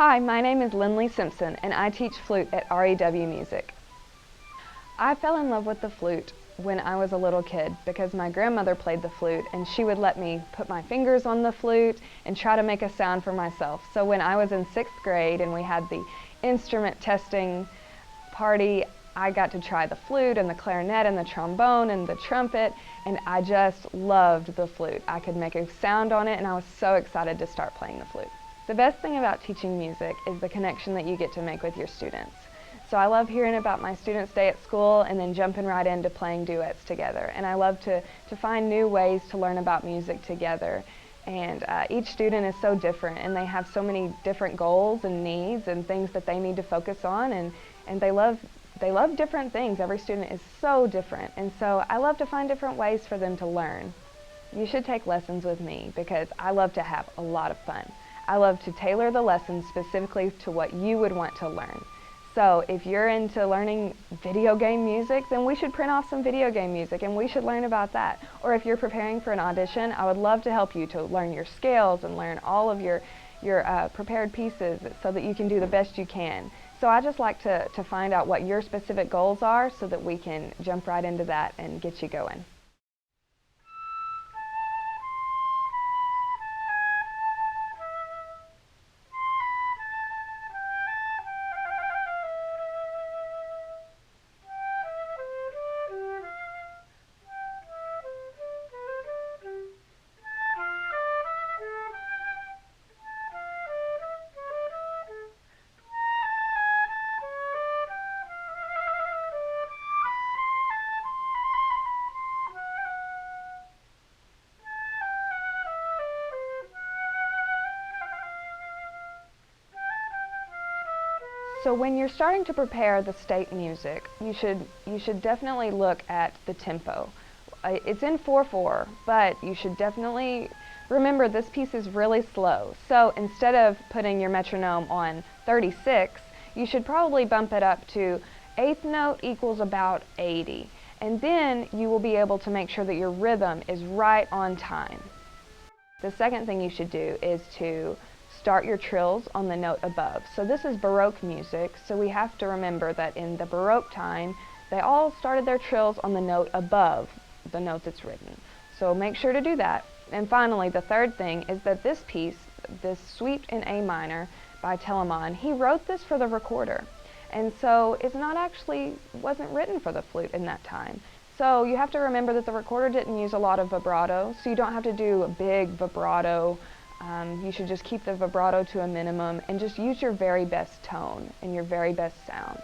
Hi, my name is Lynlie Simpson and I teach flute at REW Music. I fell in love with the flute when I was a little kid because my grandmother played the flute and she would let me put my fingers on the flute and try to make a sound for myself. So when I was in 6th grade and we had the instrument testing party, I got to try the flute and the clarinet and the trombone and the trumpet, and I just loved the flute. I could make a sound on it and I was so excited to start playing the flute. The best thing about teaching music is the connection that you get to make with your students. So I love hearing about my students' day at school and then jumping right into playing duets together. And I love to find new ways to learn about music together. And each student is so different and they have so many different goals and needs and things that they need to focus on, and they love different things. Every student is so different, and so I love to find different ways for them to learn. You should take lessons with me because I love to have a lot of fun. I love to tailor the lessons specifically to what you would want to learn. So if you're into learning video game music, then we should print off some video game music and we should learn about that. Or if you're preparing for an audition, I would love to help you to learn your scales and learn all of your prepared pieces so that you can do the best you can. So I just like to find out what your specific goals are so that we can jump right into that and get you going. So when you're starting to prepare the state music, you should definitely look at the tempo. It's in 4/4, but you should definitely remember this piece is really slow. So instead of putting your metronome on 36, you should probably bump it up to 8th note equals about 80. And then you will be able to make sure that your rhythm is right on time. The second thing you should do is to start your trills on the note above. So this is Baroque music, so we have to remember that in the Baroque time, they all started their trills on the note above the note that's written. So make sure to do that. And finally, the third thing is that this piece, this Suite in A minor by Telemann, he wrote this for the recorder. And so it's not actually, wasn't written for the flute in that time. So you have to remember that the recorder didn't use a lot of vibrato, so you don't have to do a big vibrato. You should just keep the vibrato to a minimum and just use your very best tone and your very best sound.